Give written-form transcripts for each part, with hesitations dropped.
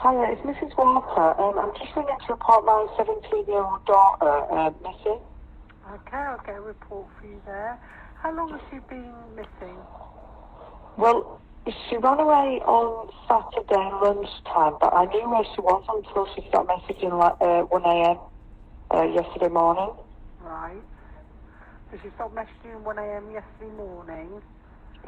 Hiya, it's Mrs. Walker. I'm just ringing to report my 17-year-old daughter missing. Okay, I'll get a report for you there. How long has she been missing? Well, she ran away on Saturday lunchtime, but I knew where she was until she started messaging like 1 a.m. Yesterday morning. Right. So she stopped messaging at 1 a.m. yesterday morning.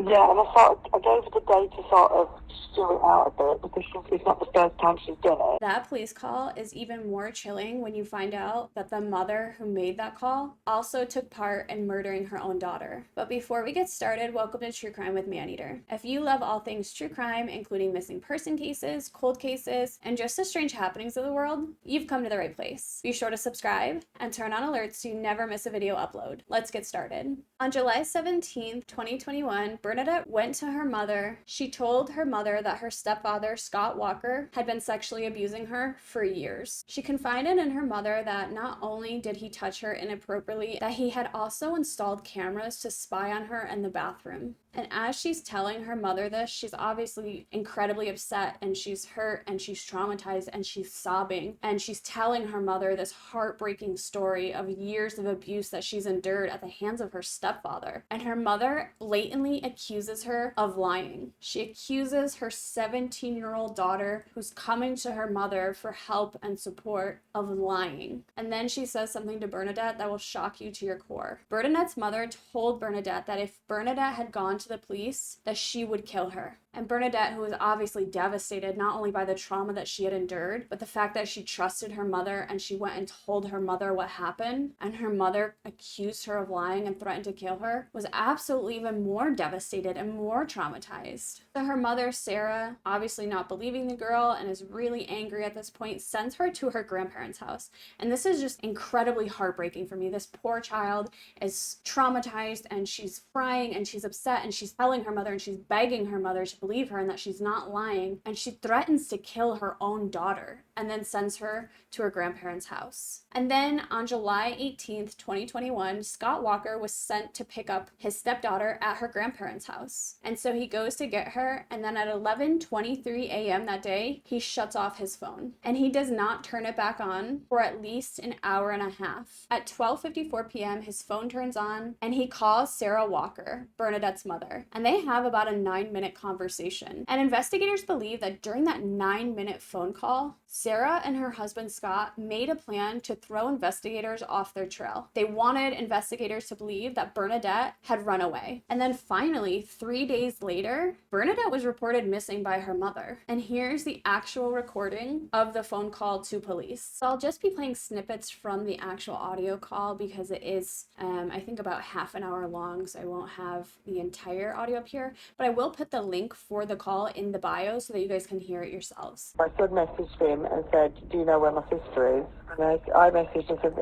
Yeah, and I gave her the day to sort of stew it out a bit because it's not the first time she's done it. That police call is even more chilling when you find out that the mother who made that call also took part in murdering her own daughter. But before we get started, welcome to True Crime with Maneater. If you love all things true crime, including missing person cases, cold cases, and just the strange happenings of the world, you've come to the right place. Be sure to subscribe and turn on alerts so you never miss a video upload. Let's get started. On July 17th, 2021, Bernadette went to her mother. She told her mother that her stepfather, Scott Walker, had been sexually abusing her for years. She confided in her mother that not only did he touch her inappropriately, that he had also installed cameras to spy on her in the bathroom. And as she's telling her mother this, she's obviously incredibly upset and she's hurt and she's traumatized and she's sobbing. And she's telling her mother this heartbreaking story of years of abuse that she's endured at the hands of her stepfather. And her mother blatantly accuses her of lying. She accuses her 17-year-old daughter, who's coming to her mother for help and support, of lying. And then she says something to Bernadette that will shock you to your core. Bernadette's mother told Bernadette that if Bernadette had gone to the police, that she would kill her. And Bernadette, who was obviously devastated not only by the trauma that she had endured, but the fact that she trusted her mother and she went and told her mother what happened, and her mother accused her of lying and threatened to kill her, was absolutely even more devastated and more traumatized. So her mother, Sarah, obviously not believing the girl and is really angry at this point, sends her to her grandparents' house. And this is just incredibly heartbreaking for me. This poor child is traumatized and she's crying and she's upset and she's telling her mother and she's begging her mother to believe her and that she's not lying, and she threatens to kill her own daughter and then sends her to her grandparents' house. And then on July 18th, 2021, Scott Walker was sent to pick up his stepdaughter at her grandparents' house. And so he goes to get her, and then at 11:23 a.m. that day, he shuts off his phone. And he does not turn it back on for at least an hour and a half. At 12:54 p.m., his phone turns on, and he calls Sarah Walker, Bernadette's mother. And they have about a 9-minute conversation. And investigators believe that during that 9-minute phone call, Sarah and her husband Scott made a plan to throw investigators off their trail. They wanted investigators to believe that Bernadette had run away. And then finally, 3 days later, Bernadette was reported missing by her mother. And here's the actual recording of the phone call to police. So I'll just be playing snippets from the actual audio call because it is, I think, about half an hour long, so I won't have the entire audio up here. But I will put the link for the call in the bio so that you guys can hear it yourselves. My son messaged him and said, "Do you know where my sister is?" And I messaged and said,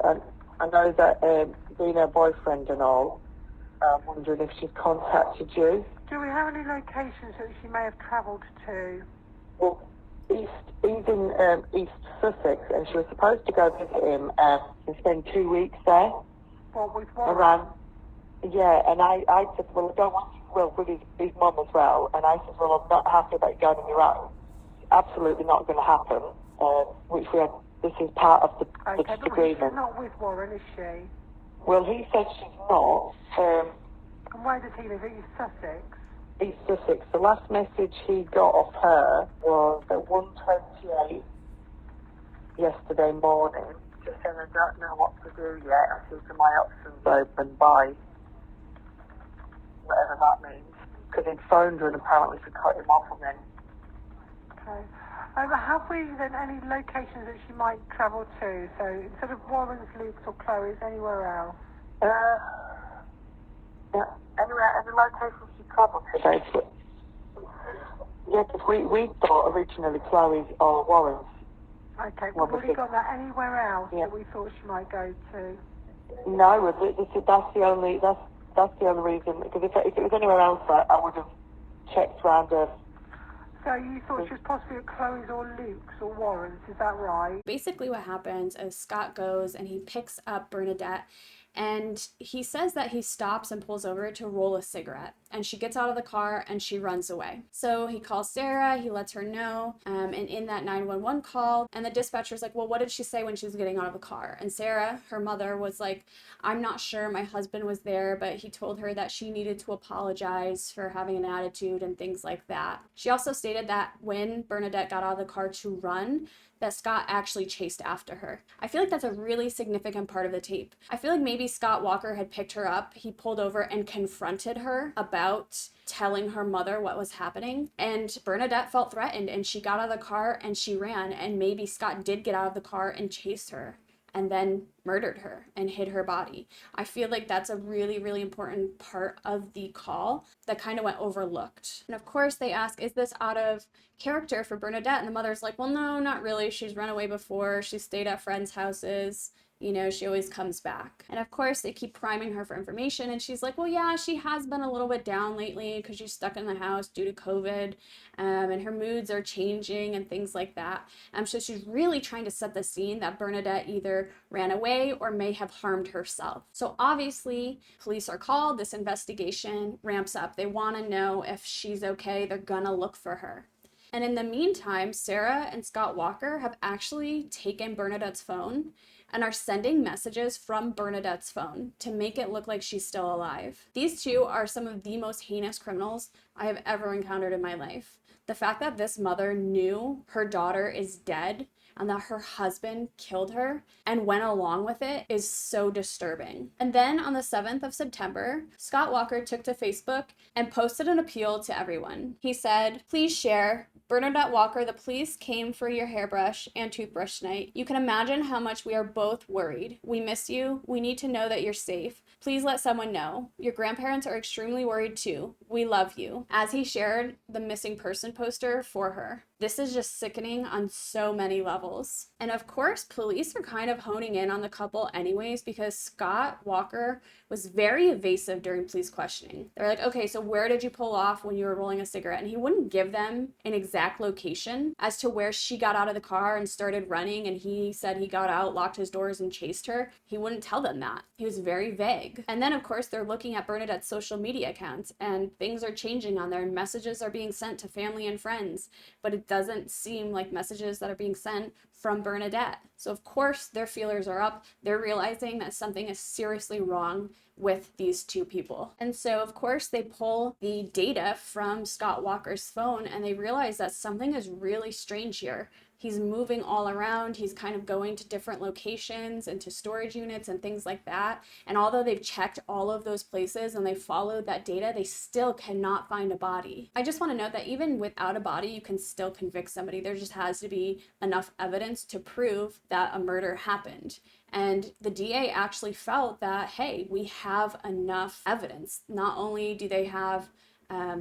"I know that being her boyfriend and all, I'm wondering if she's contacted you." Do we have any locations that she may have travelled to? Well, he's in East Sussex, and she was supposed to go visit him and spend 2 weeks there. What, with what? Around, yeah, and I said, well, I don't want you, well, with his mum as well, and I said, well, I'm not happy about you going on your own. Absolutely not going to happen, this is part of the Okay, but agreement. she's not with Warren, is she? Well, he said she's not. And where does he live? East Sussex? East Sussex. The last message he got off her was at 1:28 yesterday morning. Just saying, I don't know what to do yet. I see my options open by whatever that means. Because he'd phoned her and apparently she cut him off again. Okay. Have we then any locations that she might travel to? So instead of Warren's, Luke's or Chloe's, anywhere else? Yeah, anywhere, any location she travelled to, basically. Yeah, because we thought originally Chloe's or Warren's. Okay, we've already got that. Anywhere else that we thought she might go to? No, that's the only reason. Because if it was anywhere else, I would have checked around her. So you thought she was possibly at Chloe's or Luke's or Warren's, is that right? Basically what happens is Scott goes and he picks up Bernadette And he says that he stops and pulls over to roll a cigarette. And she gets out of the car and she runs away. So he calls Sarah, he lets her know, and in that 911 call, and the dispatcher's like, well, what did she say when she was getting out of the car? And Sarah, her mother, was like, I'm not sure, my husband was there, but he told her that she needed to apologize for having an attitude and things like that. She also stated that when Bernadette got out of the car to run, that Scott actually chased after her. I feel like that's a really significant part of the tape. I feel like maybe Scott Walker had picked her up, he pulled over and confronted her about telling her mother what was happening, and Bernadette felt threatened and she got out of the car and she ran, and maybe Scott did get out of the car and chased her and then murdered her and hid her body. I feel like that's a really, really important part of the call that kind of went overlooked. And of course they ask, is this out of character for Bernadette? And the mother's like, well, no, not really. She's run away before. She stayed at friends' houses. You know, she always comes back. And of course, they keep priming her for information. And she's like, well, yeah, she has been a little bit down lately because she's stuck in the house due to COVID. And her moods are changing and things like that. So she's really trying to set the scene that Bernadette either ran away or may have harmed herself. So obviously, police are called. This investigation ramps up. They want to know if she's okay. They're gonna look for her. And in the meantime, Sarah and Scott Walker have actually taken Bernadette's phone and are sending messages from Bernadette's phone to make it look like she's still alive. These two are some of the most heinous criminals I have ever encountered in my life. The fact that this mother knew her daughter is dead and that her husband killed her and went along with it is so disturbing. And then on the 7th of September, Scott Walker took to Facebook and posted an appeal to everyone. He said, please share. Bernadette Walker, the police came for your hairbrush and toothbrush tonight. You can imagine how much we are both worried. We miss you. We need to know that you're safe. Please let someone know. Your grandparents are extremely worried too. We love you. As he shared the missing person poster for her. This is just sickening on so many levels. And of course, police are kind of honing in on the couple anyways because Scott Walker was very evasive during police questioning. They're like, okay, so where did you pull off when you were rolling a cigarette? And he wouldn't give them an exact location as to where she got out of the car and started running, and he said he got out, locked his doors, and chased her. He wouldn't tell them that. He was very vague. And then, of course, they're looking at Bernadette's social media accounts, and things are changing on there, and messages are being sent to family and friends, but it doesn't seem like messages that are being sent from Bernadette. So of course their feelers are up. They're realizing that something is seriously wrong with these two people. And so of course they pull the data from Scott Walker's phone and they realize that something is really strange here. He's moving all around. He's kind of going to different locations and to storage units and things like that. And although they've checked all of those places and they followed that data, they still cannot find a body. I just want to note that even without a body, you can still convict somebody. There just has to be enough evidence to prove that a murder happened. And the DA actually felt that, hey, we have enough evidence. Not only do they have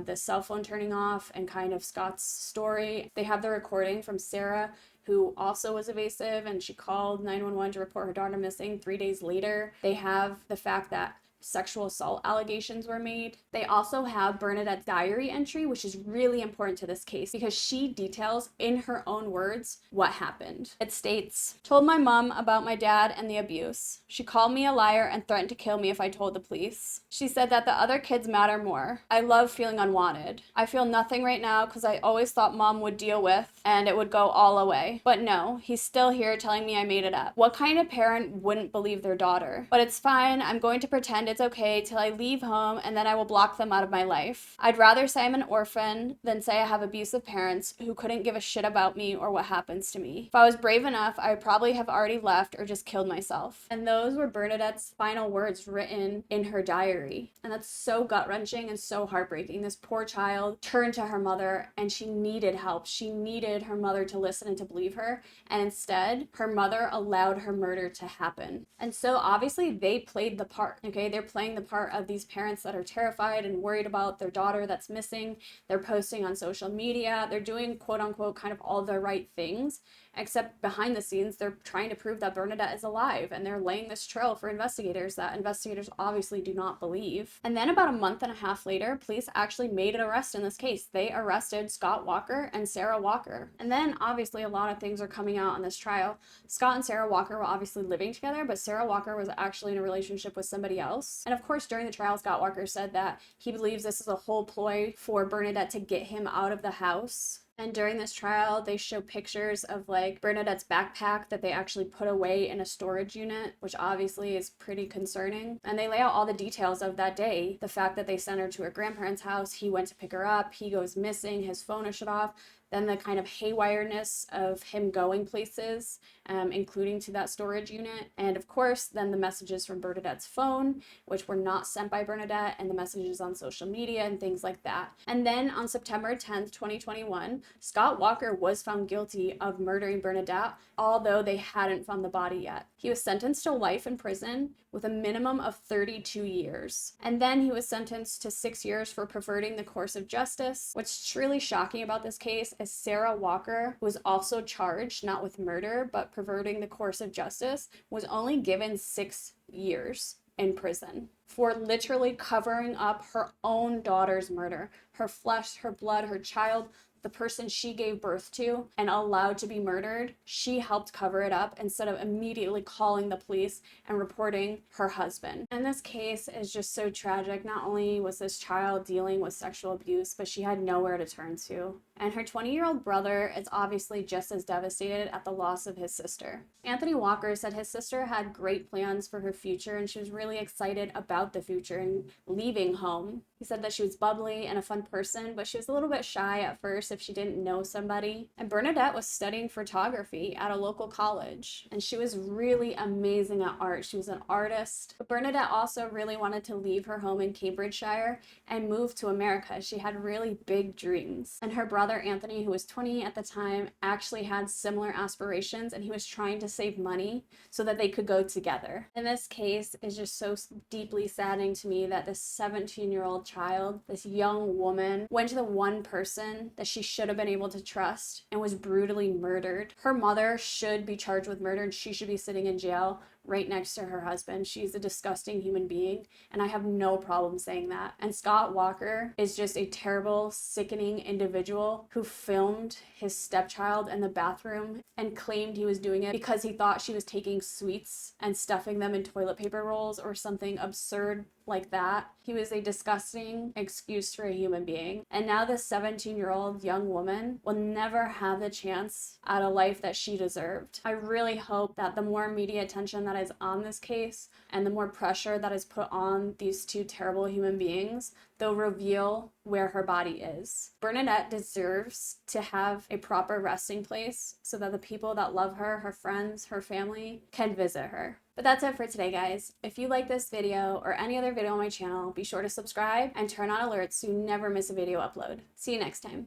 the cell phone turning off and kind of Scott's story. They have the recording from Sarah, who also was evasive, and she called 911 to report her daughter missing 3 days later. They have the fact that sexual assault allegations were made. They also have Bernadette's diary entry, which is really important to this case because she details in her own words what happened. It states, told my mom about my dad and the abuse. She called me a liar and threatened to kill me if I told the police. She said that the other kids matter more. I love feeling unwanted. I feel nothing right now because I always thought mom would deal with and it would go all away. But no, he's still here telling me I made it up. What kind of parent wouldn't believe their daughter? But it's fine. I'm going to pretend it's okay till I leave home and then I will block them out of my life. I'd rather say I'm an orphan than say I have abusive parents who couldn't give a shit about me or what happens to me. If I was brave enough, I would probably have already left or just killed myself. And those were Bernadette's final words written in her diary. And that's so gut-wrenching and so heartbreaking. This poor child turned to her mother and she needed help. She needed her mother to listen and to believe her. And instead, her mother allowed her murder to happen. And so obviously they played the part, okay? they're playing the part of these parents that are terrified and worried about their daughter that's missing. They're posting on social media. They're doing quote unquote kind of all the right things, except behind the scenes, they're trying to prove that Bernadette is alive, and they're laying this trail for investigators that investigators obviously do not believe. And then about a month and a half later, police actually made an arrest in this case. They arrested Scott Walker and Sarah Walker. And then obviously a lot of things are coming out in this trial. Scott and Sarah Walker were obviously living together, but Sarah Walker was actually in a relationship with somebody else. And of course, during the trial, Scott Walker said that he believes this is a whole ploy for Bernadette to get him out of the house. And during this trial, they show pictures of like Bernadette's backpack that they actually put away in a storage unit, which obviously is pretty concerning. And they lay out all the details of that day. The fact that they sent her to her grandparents' house, he went to pick her up, he goes missing, his phone is shut off. Then the kind of haywireness of him going places, including to that storage unit. And of course, then the messages from Bernadette's phone, which were not sent by Bernadette, and the messages on social media and things like that. And then on September 10th, 2021, Scott Walker was found guilty of murdering Bernadette, although they hadn't found the body yet. He was sentenced to life in prison with a minimum of 32 years. And then he was sentenced to 6 years for perverting the course of justice. What's truly shocking about this case is Sarah Walker, who was also charged not with murder, but perverting the course of justice, was only given 6 years in prison for literally covering up her own daughter's murder. Her flesh, her blood, her child, the person she gave birth to and allowed to be murdered, she helped cover it up instead of immediately calling the police and reporting her husband. And this case is just so tragic. Not only was this child dealing with sexual abuse, but she had nowhere to turn to. And her 20-year-old brother is obviously just as devastated at the loss of his sister. Anthony Walker said his sister had great plans for her future and she was really excited about the future and leaving home. He said that she was bubbly and a fun person, but she was a little bit shy at first if she didn't know somebody. And Bernadette was studying photography at a local college, and she was really amazing at art. She was an artist. But Bernadette also really wanted to leave her home in Cambridgeshire and move to America. She had really big dreams. And her brother Anthony, who was 20 at the time, actually had similar aspirations, and he was trying to save money so that they could go together. And this case is just so deeply saddening to me that this 17-year-old child, this young woman, went to the one person that she should have been able to trust and was brutally murdered. Her mother should be charged with murder and she should be sitting in jail right next to her husband. She's a disgusting human being, and I have no problem saying that. And Scott Walker is just a terrible, sickening individual who filmed his stepchild in the bathroom and claimed he was doing it because he thought she was taking sweets and stuffing them in toilet paper rolls or something absurd like that. He was a disgusting excuse for a human being. And now this 17-year-old young woman will never have the chance at a life that she deserved. I really hope that the more media attention that is on this case and the more pressure that is put on these two terrible human beings, they'll reveal where her body is. Bernadette deserves to have a proper resting place so that the people that love her, her friends, her family, can visit her. But that's it for today, guys. If you like this video or any other video on my channel, be sure to subscribe and turn on alerts so you never miss a video upload. See you next time.